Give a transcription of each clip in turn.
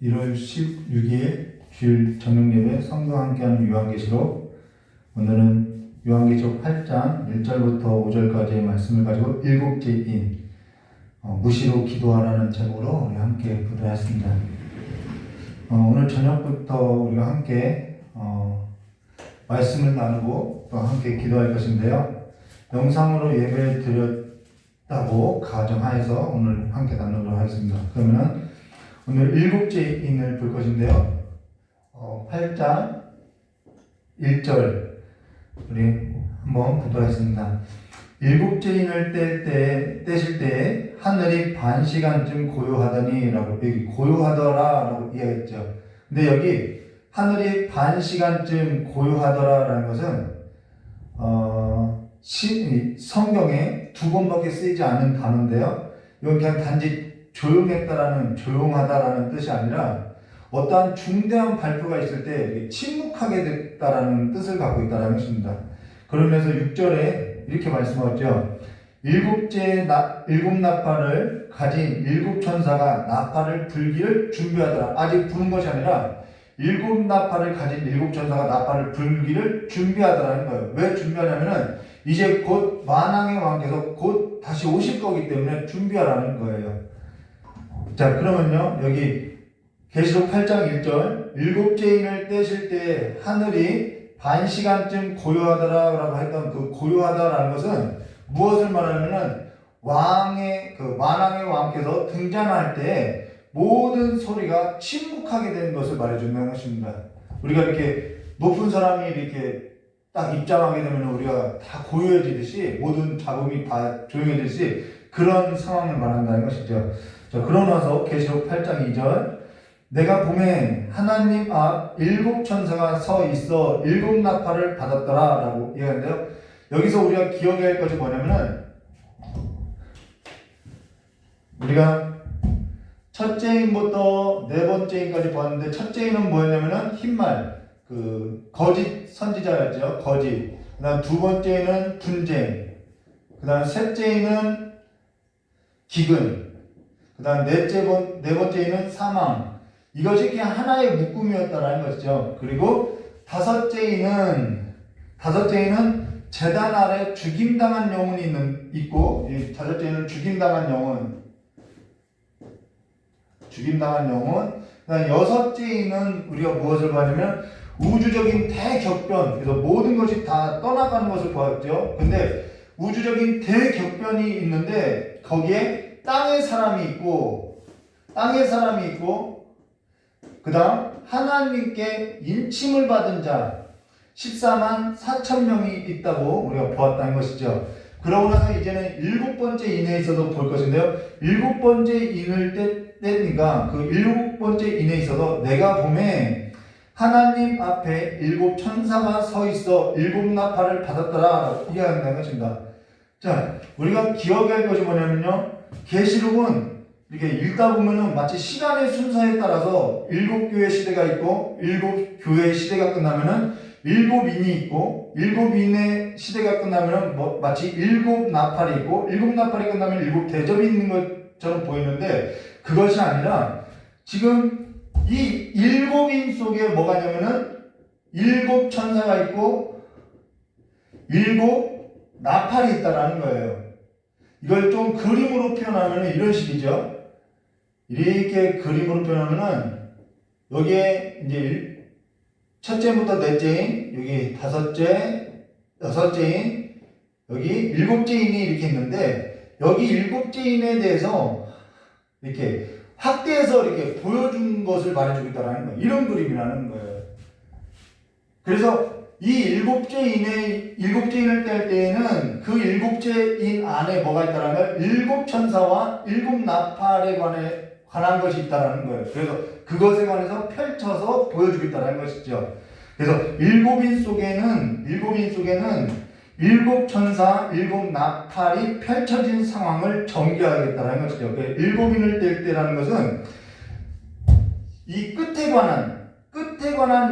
1월 16일 주일 저녁예배 성도 함께하는 요한계시록. 오늘은 요한계시록 8장 1절부터 5절까지의 말씀을 가지고 일곱째인 무시로 기도하라는 제목으로 우리 함께 기도했습니다. 오늘 저녁부터 우리가 함께 말씀을 나누고 또 함께 기도할 것인데요. 영상으로 예배 드렸다고 가정하에서 오늘 함께 나누도록 하겠습니다. 그러면은 오늘 일곱째인을 볼 것인데요. 8장 1절 우리 한번 기도하겠습니다. 일곱째인을 떼실 때에 하늘이 반 시간쯤 고요하더니 라고, 여기 고요하더라 라고 이야기했죠. 근데 여기 하늘이 반 시간쯤 고요하더라 라는 것은 성경에 두 번밖에 쓰이지 않은 단어인데요. 이건 그냥 단지 조용했다라는, 조용하다라는 뜻이 아니라 어떠한 중대한 발표가 있을 때 침묵하게 됐다라는 뜻을 갖고 있다는 것입니다. 그러면서 6절에 이렇게 말씀하죠. 일곱 나팔을 가진 일곱 천사가 나팔을 불기를 준비하더라. 아직 부는 것이 아니라 일곱 나팔을 가진 일곱 천사가 나팔을 불기를 준비하더라는 거예요. 왜 준비하냐면은 이제 곧 만왕의 왕께서 곧 다시 오실 거기 때문에 준비하라는 거예요. 자, 그러면요, 여기 계시록 8장 1절 일곱째인을 떼실 때 하늘이 반 시간쯤 고요하더라 라고 했던 그 고요하다라는 것은 무엇을 말하냐면은 만왕의 왕께서 등장할 때 모든 소리가 침묵하게 되는 것을 말해준다는 것입니다. 우리가 이렇게 높은 사람이 이렇게 딱 입장하게 되면 우리가 다 고요해지듯이 모든 잡음이 다 조용해지듯이 그런 상황을 말한다는 것이죠. 자, 그러고 나서 계시록 8장 2절 내가 봄에 하나님 앞 일곱 천사가 서 있어 일곱 나팔을 받았더라 라고 얘기하는데요. 여기서 우리가 기억해야 할 것이 뭐냐면은 우리가 첫째인부터 네 번째인까지 보았는데 첫째인은 뭐였냐면은 흰말, 거짓 선지자였죠. 거짓. 그 다음 두 번째는 분쟁. 그 다음 셋째는 기근. 그 다음 네 번째는 사망. 이것이 그냥 하나의 묶음이었다라는 것이죠. 그리고 다섯째는 재단 아래 죽임당한 영혼이 있고, 이 다섯째는 죽임당한 영혼. 그다음 여섯째는 우리가 무엇을 보냐면 우주적인 대격변. 그래서 모든 것이 다 떠나가는 것을 보았죠. 근데 우주적인 대격변이 있는데 거기에 땅의 사람이 있고 그다음 하나님께 인침을 받은 자 14만 4천 명이 있다고 우리가 보았다는 것이죠. 그러고 나서 이제는 일곱 번째 인에 있어서 볼 것인데요. 일곱 번째 인을 떼니까 그 일곱 번째 인에 있어서 내가 봄에 하나님 앞에 일곱 천사가 서 있어 일곱 나팔을 받았더라 이야기하는 것입니다. 자, 우리가 기억할 것이 뭐냐면요. 계시록은 이렇게 읽다 보면은 마치 시간의 순서에 따라서 일곱 교회 시대가 있고 일곱 교회 시대가 끝나면은 일곱 인이 있고 일곱 인의 시대가 끝나면은 마치 일곱 나팔이 있고 일곱 나팔이 끝나면 일곱 대접이 있는 것처럼 보이는데 그것이 아니라 지금 이 일곱 인 속에 뭐가 있냐면은 일곱 천사가 있고 일곱 나팔이 있다라는 거예요. 이걸 좀 그림으로 표현하면 이런 식이죠. 이렇게 그림으로 표현하면은 여기에 이제 첫째부터 넷째인, 여기 다섯째, 여섯째인, 여기 일곱째인이 이렇게 있는데 여기 일곱째인에 대해서 이렇게 확대해서 이렇게 보여준 것을 말해주고 있다는 거예요. 이런 그림이라는 거예요. 그래서 이 일곱째인을 뗄 때에는 그 일곱째인 안에 뭐가 있다라면 일곱 천사와 일곱 나팔에 관한 것이 있다라는 거예요. 그래서 그것에 관해서 펼쳐서 보여주고 있다는 것이죠. 그래서 일곱인 속에는 일곱 천사, 일곱 나팔이 펼쳐진 상황을 전개하겠다는 것이죠. 일곱인을 뗄 때라는 것은 이 끝에 관한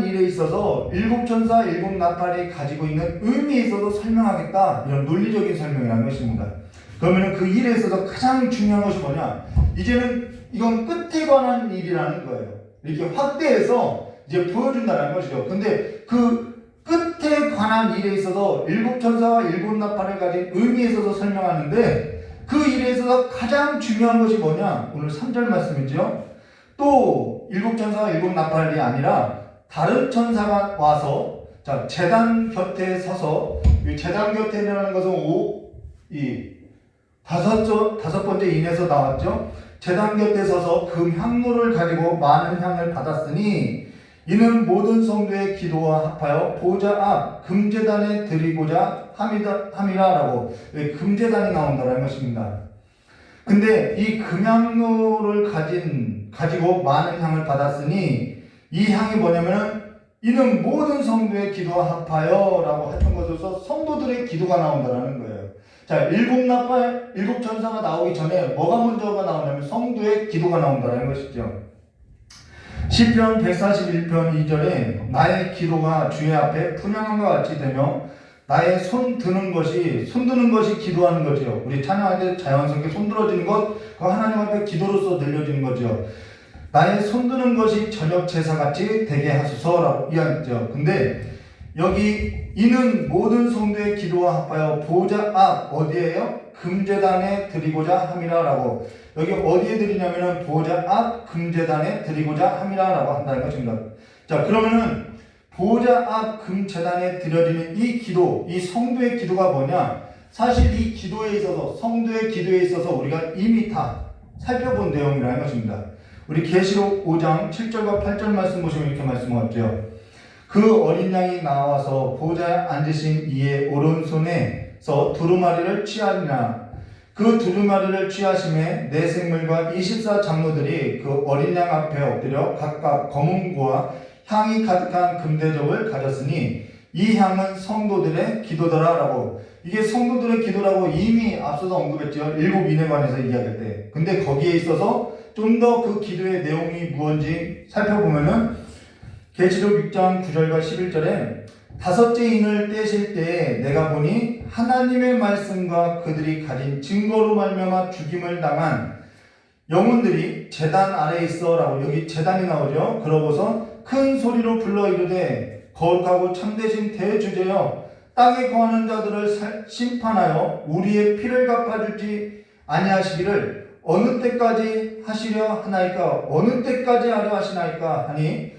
일에 있어서 일곱 천사, 일곱 나팔이 가지고 있는 의미에 있어서 설명하겠다. 이런 논리적인 설명이라는 것입니다. 그러면 그 일에 있어서 가장 중요한 것이 뭐냐? 이제는 이건 끝에 관한 일이라는 거예요. 이렇게 확대해서 이제 보여준다는 것이죠. 근데 그 끝에 관한 일에 있어서 일곱 천사와 일곱 나팔을 가진 의미에 있어서 설명하는데 그 일에 있어서 가장 중요한 것이 뭐냐? 오늘 3절 말씀이죠. 또 일곱 천사와 일곱 나팔이 아니라 다른 천사가 와서 자 제단 곁에 서서 이 제단 곁에라는 것은 다섯 번째 인에서 나왔죠. 제단 곁에 서서 금향로를 가지고 많은 향을 받았으니 이는 모든 성도의 기도와 합하여 보좌 앞 금제단에 드리고자 함이라라고 금제단이 나온다는 것입니다. 근데 이 금향로를 가지고 많은 향을 받았으니 이 향이 뭐냐면은 이는 모든 성도의 기도와 합하여라고 했던 것으로서 성도들의 기도가 나온다는 거예요. 자, 일곱 나팔, 일곱 천사가 나오기 전에 뭐가 먼저가 나오냐면 성도의 기도가 나온다는 것이죠. 시편 141편 2절에 나의 기도가 주의 앞에 분향함과 같이 되며 나의 손 드는 것이 기도하는 거죠. 우리 찬양할 때 자연스럽게 손 들어지는 것, 그 하나님 앞에 기도로서 들려지는 거죠. 나의 손 드는 것이 저녁 제사같이 되게 하소서라고 이야기했죠. 근데 여기 이는 모든 성도의 기도와 합하여 보좌 앞 어디에요? 금제단에 드리고자 함이라라고 여기 어디에 드리냐면은 보좌 앞 금제단에 드리고자 함이라라고 한다는 것입니다. 자 그러면은 보좌 앞 금제단에 드려지는 이 기도, 이 성도의 기도가 뭐냐? 사실 이 기도에 있어서 성도의 기도에 있어서 우리가 이미 다 살펴본 내용이라는 것입니다. 우리 계시록 5장 7절과 8절 말씀 보시면 이렇게 말씀하죠. 그 어린 양이 나와서 보좌에 앉으신 이의 오른손에서 두루마리를 취하리라. 그 두루마리를 취하심에 네 생물과 24 장로들이 그 어린 양 앞에 엎드려 각각 검은 고와 향이 가득한 금대접을 가졌으니 이 향은 성도들의 기도더라라고. 이게 성도들의 기도라고 이미 앞서서 언급했죠. 일곱 인에 관해서 이야기할 때. 근데 거기에 있어서 좀 더 그 기도의 내용이 무엇인지 살펴보면은 계시록 6장 9절과 11절에 다섯째 인을 떼실 때에 내가 보니 하나님의 말씀과 그들이 가진 증거로 말미암아 죽임을 당한 영혼들이 제단 아래에 있어라고 여기 제단이 나오죠. 그러고서 큰 소리로 불러 이르되 거룩하고 참되신 대주제여 땅에 거하는 자들을 심판하여 우리의 피를 갚아주지 아니하시기를 어느 때까지 하시려 하나이까 어느 때까지 하려 하시나이까 하니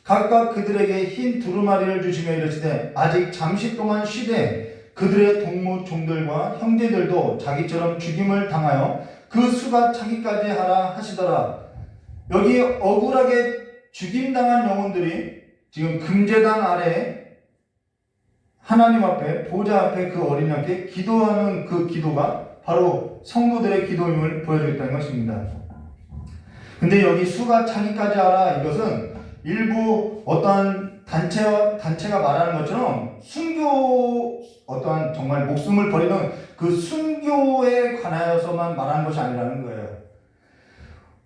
각각 그들에게 흰 두루마리를 주시며 이르시되 아직 잠시 동안 쉬되 그들의 동무 종들과 형제들도 자기처럼 죽임을 당하여 그 수가 차기까지 하라 하시더라. 여기 억울하게 죽임당한 영혼들이 지금 금제단 아래 하나님 앞에 보좌 앞에 그 어린 양께 기도하는 그 기도가 바로 성도들의 기도임을 보여주겠다는 것입니다. 근데 여기 수가 차기까지 하라 이것은 일부 어떠한 단체가 말하는 것처럼 순교 어떠한 정말 목숨을 버리는 그 순교에 관하여서만 말하는 것이 아니라는 거예요.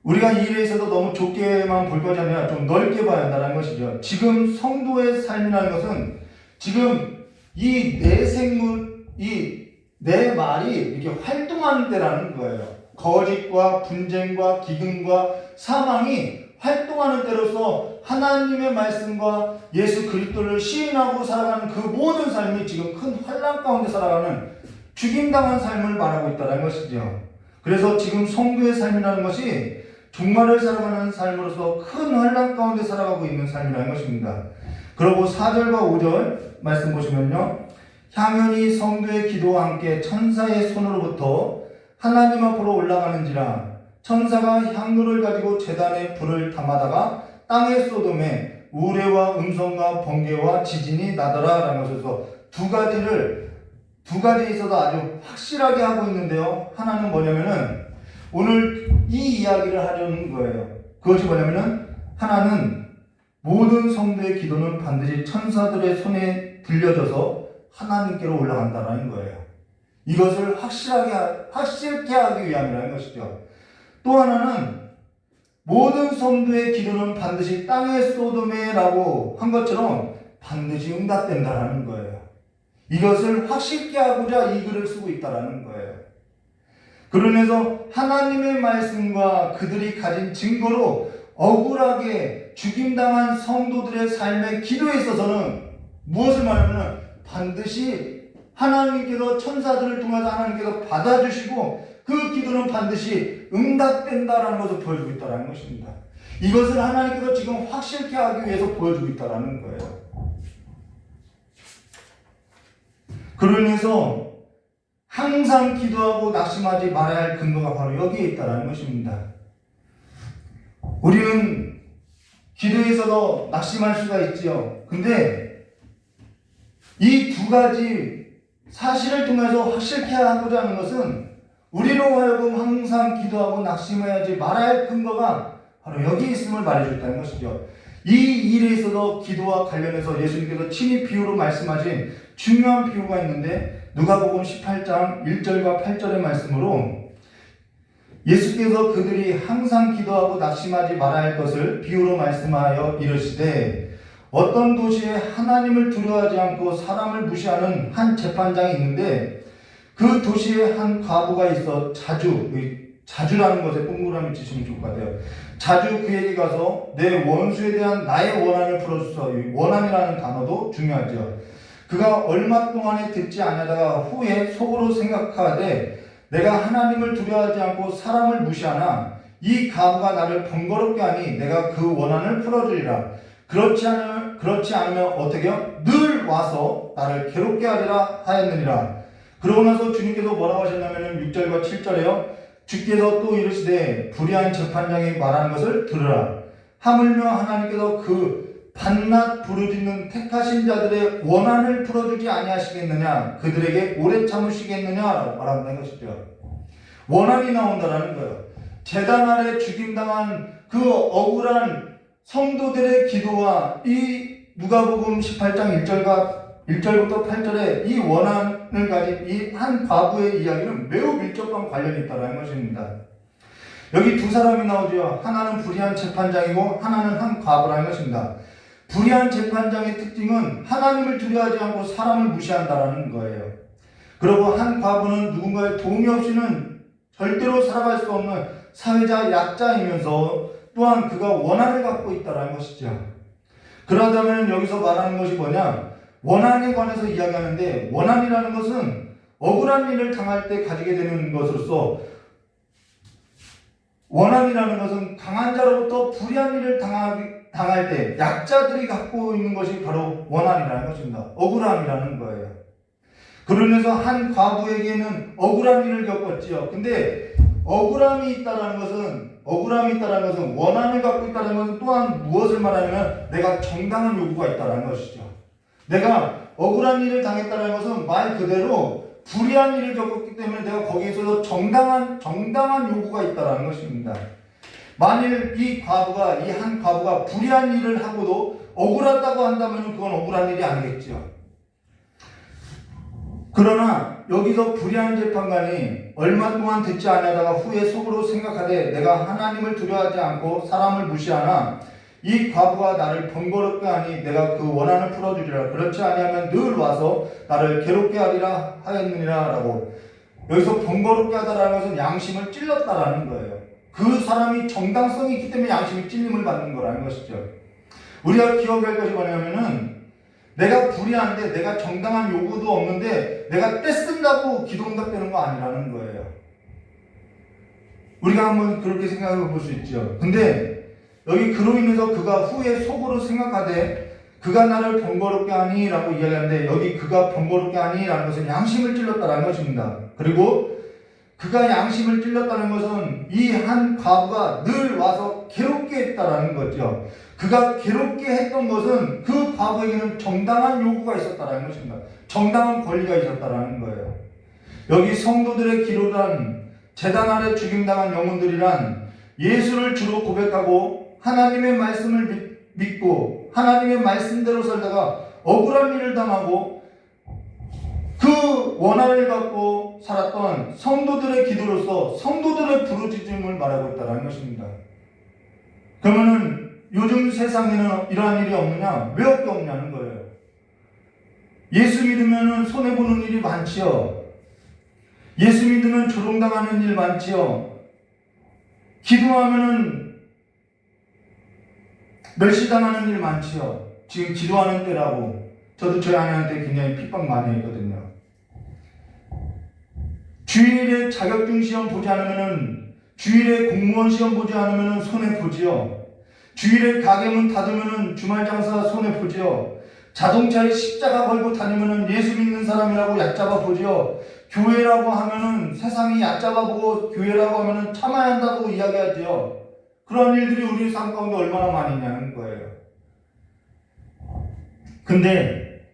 우리가 이 일에 있어서 너무 좁게만 볼 것이 아니라 좀 넓게 봐야 한다는 것이죠. 지금 성도의 삶이라는 것은 지금 이 내 생물, 이 내 말이 이렇게 활동하는 때라는 거예요. 거짓과 분쟁과 기근과 사망이 활동하는 때로서 하나님의 말씀과 예수 그리스도를 시인하고 살아가는 그 모든 삶이 지금 큰 환난 가운데 살아가는 죽임당한 삶을 말하고 있다는 것이죠. 그래서 지금 성도의 삶이라는 것이 종말을 살아가는 삶으로서 큰 환난 가운데 살아가고 있는 삶이라는 것입니다. 그리고 4절과 5절 말씀 보시면요. 향연이 성도의 기도와 함께 천사의 손으로부터 하나님 앞으로 올라가는지라 천사가 향로를 가지고 제단에 불을 담아다가 땅의 소돔에 우레와 음성과 번개와 지진이 나더라 라는 것에서 두 가지에 있어서 아주 확실하게 하고 있는데요. 하나는 뭐냐면은 오늘 이 이야기를 하려는 거예요. 그것이 뭐냐면은 하나는 모든 성도의 기도는 반드시 천사들의 손에 들려져서 하나님께로 올라간다는 거예요. 이것을 확실하게 하기 위함이라는 것이죠. 또 하나는 모든 성도의 기도는 반드시 땅의 소돔에라고 한 것처럼 반드시 응답된다는 거예요. 이것을 확실히 하고자 이 글을 쓰고 있다는 거예요. 그러면서 하나님의 말씀과 그들이 가진 증거로 억울하게 죽임당한 성도들의 삶의 기도에 있어서는 무엇을 말하면 반드시 하나님께서 천사들을 통해서 하나님께서 받아주시고 그 기도는 반드시 응답된다라는 것을 보여주고 있다는 것입니다. 이것을 하나님께서 지금 확실케 하기 위해서 보여주고 있다는 거예요. 그러면서 항상 기도하고 낙심하지 말아야 할 근거가 바로 여기에 있다는 것입니다. 우리는 기도에서도 낙심할 수가 있지요. 근데 이 두 가지 사실을 통해서 확실케 하고자 하는 것은 우리로 하여금 항상 기도하고 낙심해야지 말아야 할 근거가 바로 여기 있음을 말해줬다는 것이죠. 이 일에 있어서 기도와 관련해서 예수님께서 친히 비유로 말씀하신 중요한 비유가 있는데 누가복음 18장 1절과 8절의 말씀으로 예수께서 그들이 항상 기도하고 낙심하지 말아야 할 것을 비유로 말씀하여 이르시되 어떤 도시에 하나님을 두려워하지 않고 사람을 무시하는 한 재판장이 있는데 그 도시에 한 과부가 있어 자주라는 것에 동그라미 치시면 좋을 것 같아요. 자주 그에게 가서 내 원수에 대한 나의 원한을 풀어주소서. 원한이라는 단어도 중요하죠. 그가 얼마 동안에 듣지 아니하다가 후에 속으로 생각하되 내가 하나님을 두려워하지 않고 사람을 무시하나 이 과부가 나를 번거롭게 하니 내가 그 원한을 풀어주리라. 그렇지 않으면 어떻게요? 늘 와서 나를 괴롭게 하리라 하였느니라. 그러고 나서 주님께서 뭐라고 하셨냐면 6절과 7절에요. 주께서 또 이르시되 불의한 재판장이 말하는 것을 들으라. 하물며 하나님께서 그 밤낮 부르짖는 택하신 자들의 원한을 풀어주지 아니하시겠느냐, 그들에게 오래 참으시겠느냐라고 말한다는 것이죠. 원한이 나온다라는 거예요. 제단 아래 죽임당한 그 억울한 성도들의 기도와 이 누가복음 18장 1절부터 8절에 이 원한을 가진 이 한 과부의 이야기는 매우 밀접한 관련이 있다는 것입니다. 여기 두 사람이 나오죠. 하나는 불의한 재판장이고 하나는 한 과부라는 것입니다. 불의한 재판장의 특징은 하나님을 두려워하지 않고 사람을 무시한다라는 거예요. 그리고 한 과부는 누군가의 도움이 없이는 절대로 살아갈 수 없는 사회자 약자이면서 또한 그가 원한을 갖고 있다는 것이죠. 그러다면 여기서 말하는 것이 뭐냐? 원한에 관해서 이야기하는데 원한이라는 것은 억울한 일을 당할 때 가지게 되는 것으로서 원한이라는 것은 강한 자로부터 불의한 일을 당할 때 약자들이 갖고 있는 것이 바로 원한이라는 것입니다. 억울함이라는 거예요. 그러면서 한 과부에게는 억울한 일을 겪었지요. 근데 억울함이 있다는 것은 원한을 갖고 있다는 것은 또한 무엇을 말하냐면 내가 정당한 요구가 있다는 것이죠. 내가 억울한 일을 당했다는 것은 말 그대로 불의한 일을 겪었기 때문에 내가 거기에서 정당한 요구가 있다는 것입니다. 만일 이 한 과부가 불의한 일을 하고도 억울하다고 한다면 그건 억울한 일이 아니겠죠. 그러나 여기서 불의한 재판관이 얼마 동안 듣지 아니하다가 후에 속으로 생각하되 내가 하나님을 두려워하지 않고 사람을 무시하나 이 과부가 나를 번거롭게 하니 내가 그 원한을 풀어주리라. 그렇지 아니하면 늘 와서 나를 괴롭게 하리라 하였느니라 라고. 여기서 번거롭게 하다라는 것은 양심을 찔렀다라는 거예요. 그 사람이 정당성이 있기 때문에 양심이 찔림을 받는 거라는 것이죠. 우리가 기억할 것이 뭐냐면은 내가 불의한데 내가 정당한 요구도 없는데 내가 떼쓴다고 기도 응답되는 거 아니라는 거예요. 우리가 한번 그렇게 생각해 볼 수 있죠. 근데 여기 그로 인해서 그가 후에 속으로 생각하되 그가 나를 번거롭게 하니 라고 이야기하는데 여기 그가 번거롭게 하니 라는 것은 양심을 찔렀다는 것입니다. 그리고 그가 양심을 찔렀다는 것은 이 한 과부가 늘 와서 괴롭게 했다라는 거죠. 그가 괴롭게 했던 것은 그 과부에게는 정당한 요구가 있었다라는 것입니다. 정당한 권리가 있었다라는 거예요. 여기 성도들의 기도란 제단 아래 죽임당한 영혼들이란 예수를 주로 고백하고 하나님의 말씀을 믿고 하나님의 말씀대로 살다가 억울한 일을 당하고 그 원한을 갖고 살았던 성도들의 기도로서 성도들의 부르짖음을 말하고 있다는 것입니다. 그러면은 요즘 세상에는 이러한 일이 없느냐? 왜 없냐는 거예요. 예수 믿으면 손해보는 일이 많지요. 예수 믿으면 조롱당하는 일 많지요. 기도하면은 멸시당하는 일 많지요. 지금 기도하는 때라고. 저도 저희 아내한테 굉장히 핍박 많이 했거든요. 주일에 자격증 시험 보지 않으면은, 주일에 공무원 시험 보지 않으면은 손해 보지요. 주일에 가게문 닫으면은 주말 장사 손해 보지요. 자동차에 십자가 걸고 다니면은 예수 믿는 사람이라고 얕잡아 보지요. 교회라고 하면은 세상이 얕잡아 보고 교회라고 하면은 참아야 한다고 이야기하지요. 그런 일들이 우리 삶 가운데 얼마나 많이 있냐는 거예요. 근데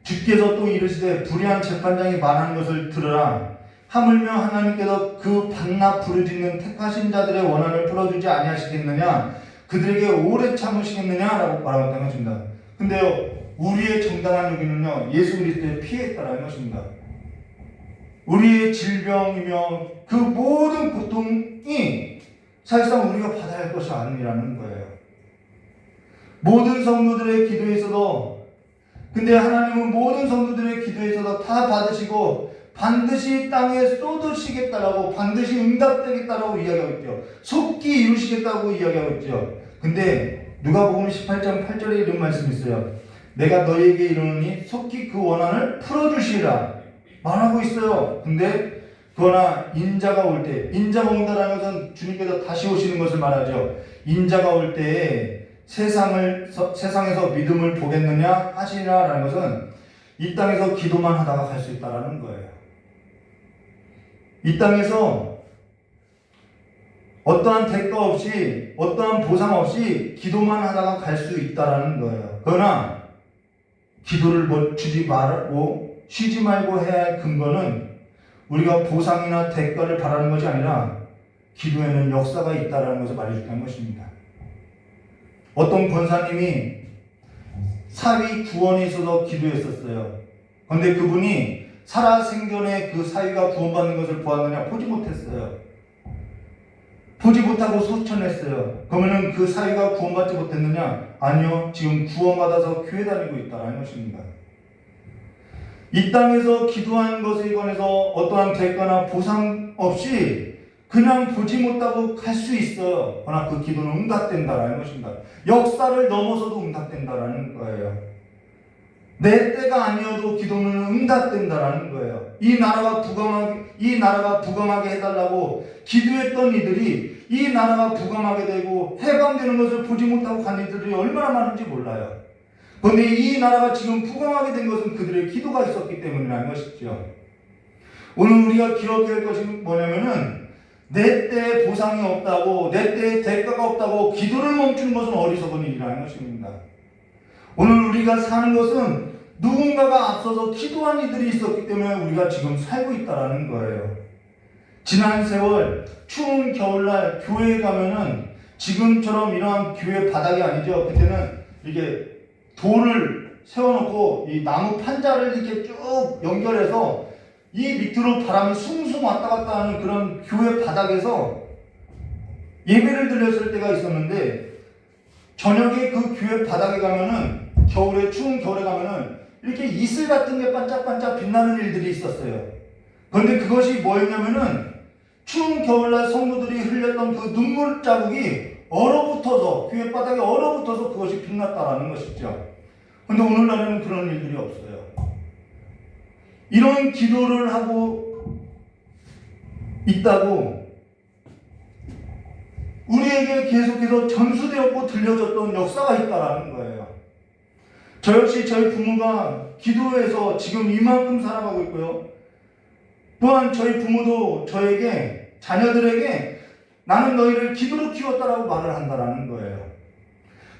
주께서 또 이르시되 불의한 재판장이 말하는 것을 들으라. 하물며 하나님께서 그 반납 부르짖는 택하신 자들의 원한을 풀어주지 아니하시겠느냐, 그들에게 오래 참으시겠느냐라고 말하고 있습니다. 근데요, 우리의 정당한 여기는요, 예수 그리스도의 피에 있다라는 것입니다. 우리의 질병이며 그 모든 고통이 사실상 우리가 받아야 할 것이 아니라는 거예요. 모든 성도들의 기도에 있어도, 근데 하나님은 모든 성도들의 기도에 있어도 다 받으시고 반드시 땅에 쏟으시겠다라고, 반드시 응답되겠다라고 이야기하고 있죠. 속기 이루시겠다고 이야기하고 있죠. 근데 누가복음 18장 8절에 이런 말씀이 있어요. 내가 너희에게 이르노니 속기 그 원한을 풀어주시라 말하고 있어요. 근데 그러나 인자가 올 때, 인자가 온다라는 것은 주님께서 다시 오시는 것을 말하죠. 인자가 올 때에 세상에서 믿음을 보겠느냐 하시라라는 것은 이 땅에서 기도만 하다가 갈 수 있다라는 거예요. 이 땅에서 어떠한 대가 없이, 어떠한 보상 없이 기도만 하다가 갈 수 있다라는 거예요. 그러나 기도를 멈추지 말고 쉬지 말고 해야 할 근거는 우리가 보상이나 대가를 바라는 것이 아니라 기도에는 역사가 있다라는 것을 말해주는 것입니다. 어떤 권사님이 사위 구원에 있어서 기도했었어요. 그런데 그분이 살아생전에 그 사위가 구원받는 것을 보았느냐? 보지 못했어요. 보지 못하고 소천했어요. 그러면 그 사위가 구원받지 못했느냐? 아니요. 지금 구원받아서 교회 다니고 있다는 것입니다. 이 땅에서 기도한 것에 관해서 어떠한 대가나 보상 없이 그냥 보지 못하고 갈 수 있어요. 그러나 그 기도는 응답된다는 것입니다. 역사를 넘어서도 응답된다는 거예요. 내 때가 아니어도 기도는 응답된다는 거예요. 이 나라가 부강하게 해달라고 기도했던 이들이 이 나라가 부강하게 되고 해방되는 것을 보지 못하고 간 이들이 얼마나 많은지 몰라요. 그런데 이 나라가 지금 부강하게 된 것은 그들의 기도가 있었기 때문이라는 것이죠. 오늘 우리가 기억해야 할 것이 뭐냐면은 내 때에 보상이 없다고, 내 때에 대가가 없다고 기도를 멈추는 것은 어리석은 일이라는 것입니다. 오늘 우리가 사는 것은 누군가가 앞서서 기도한 이들이 있었기 때문에 우리가 지금 살고 있다는 거예요. 지난 세월 추운 겨울날 교회에 가면은 지금처럼 이러한 교회 바닥이 아니죠. 그때는 이렇게 돌을 세워놓고 이 나무 판자를 이렇게 쭉 연결해서 이 밑으로 바람이 숭숭 왔다 갔다 하는 그런 교회 바닥에서 예배를 드렸을 때가 있었는데, 저녁에 그 교회 바닥에 가면은 추운 겨울에 가면은 이렇게 이슬 같은 게 반짝반짝 빛나는 일들이 있었어요. 그런데 그것이 뭐였냐면은 추운 겨울날 성도들이 흘렸던 그 눈물 자국이 얼어붙어서, 교회 바닥에 얼어붙어서 그것이 빛났다라는 것이죠. 그런데 오늘날에는 그런 일들이 없어요. 이런 기도를 하고 있다고 우리에게 계속해서 전수되었고 들려졌던 역사가 있다라는 거예요. 저 역시 저희 부모가 기도해서 지금 이만큼 살아가고 있고요. 또한 저희 부모도 저에게, 자녀들에게 나는 너희를 기도로 키웠다라고 말을 한다라는 거예요.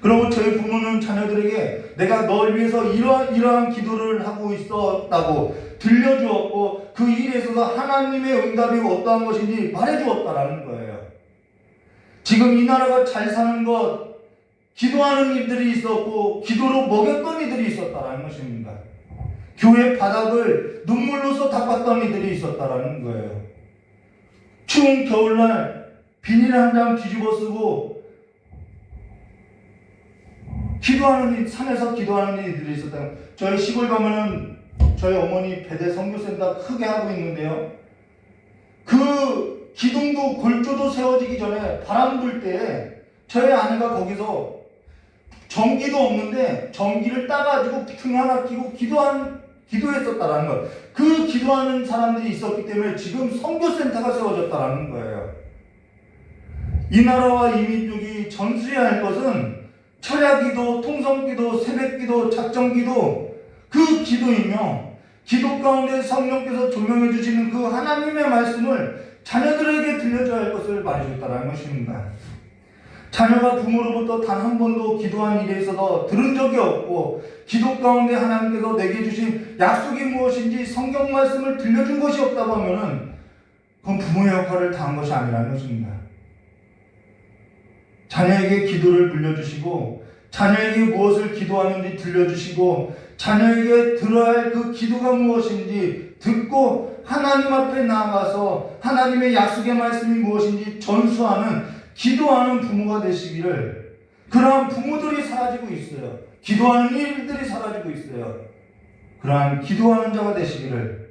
그리고 저희 부모는 자녀들에게 내가 널 위해서 이러한 기도를 하고 있었다고 들려주었고 그 일에 있어서 하나님의 응답이 어떠한 것인지 말해주었다라는 거예요. 지금 이 나라가 잘 사는 것, 기도하는 이들이 있었고 기도로 먹였던 이들이 있었다라는 것입니다. 교회 바닥을 눈물로서 닦았던 이들이 있었다라는 거예요. 추운 겨울날 비닐 한 장 뒤집어 쓰고 산에서 기도하는 이들이 있었다. 저희 시골 가면은 저희 어머니 배대 선교센터 크게 하고 있는데요. 그 기둥도 골조도 세워지기 전에 바람 불 때 저희 아내가 거기서 전기도 없는데 전기를 따가지고 등 하나 끼고 기도했었다라는 것. 그 기도하는 사람들이 있었기 때문에 지금 선교센터가 세워졌다라는 거예요. 이 나라와 이 민족이 전수해야 할 것은 철야기도, 통성기도, 새벽기도, 작정기도, 그 기도이며 기도 가운데 성령께서 조명해 주시는 그 하나님의 말씀을 자녀들에게 들려줘야 할 것을 말해줬다는 것입니다. 자녀가 부모로부터 단 한 번도 기도한 일에 있어서 들은 적이 없고 기도 가운데 하나님께서 내게 주신 약속이 무엇인지 성경 말씀을 들려준 것이 없다고 하면은 그건 부모의 역할을 다한 것이 아니라는 것입니다. 자녀에게 기도를 물려주시고 자녀에게 무엇을 기도하는지 들려주시고 자녀에게 들어야 할 그 기도가 무엇인지 듣고 하나님 앞에 나아가서 하나님의 약속의 말씀이 무엇인지 전수하는 기도하는 부모가 되시기를. 그러한 부모들이 사라지고 있어요. 기도하는 일들이 사라지고 있어요. 그러한 기도하는 자가 되시기를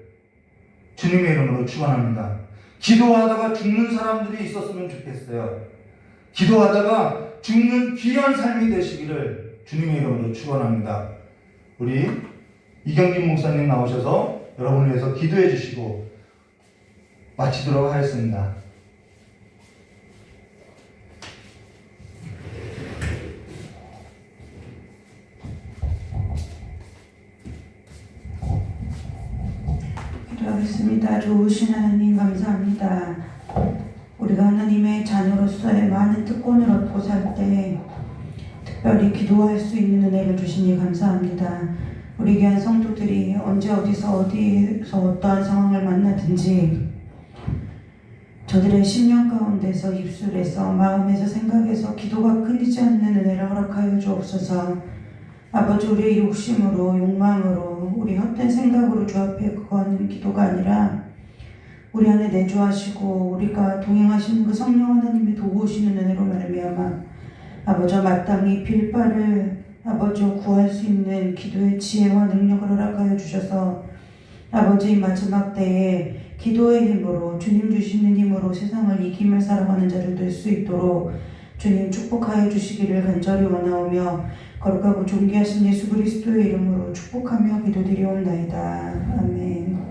주님의 이름으로 축원합니다. 기도하다가 죽는 사람들이 있었으면 좋겠어요. 기도하다가 죽는 귀한 삶이 되시기를 주님의 이름으로 축원합니다. 우리 이경진 목사님 나오셔서 여러분을 위해서 기도해 주시고 마치도록 하겠습니다. 기도하겠습니다. 좋으신 하나님 감사합니다. 우리가 하나님의 자녀로서의 많은 특권을 얻고 살 때 특별히 기도할 수 있는 은혜를 주시니 감사합니다. 우리 귀한 성도들이 언제 어디서 어떠한 상황을 만나든지 저들의 심령 가운데서 입술에서 마음에서 생각에서 기도가 끊이지 않는 은혜를 허락하여 주옵소서. 아버지, 우리의 욕심으로 욕망으로 우리 헛된 생각으로 주 앞에 구하는 기도가 아니라 우리 안에 내주하시고 우리가 동행하시는 그 성령 하나님의 도우시는 은혜로 말미암아 아버지 마땅히 빌바를 아버지 구할 수 있는 기도의 지혜와 능력을 허락하여 주셔서 아버지 마지막 때에 기도의 힘으로 주님 주시는 힘으로 세상을 이기며 살아가는 자를 될 수 있도록 주님 축복하여 주시기를 간절히 원하오며 거룩하고 존귀하신 예수 그리스도의 이름으로 축복하며 기도드리옵나이다. 아멘.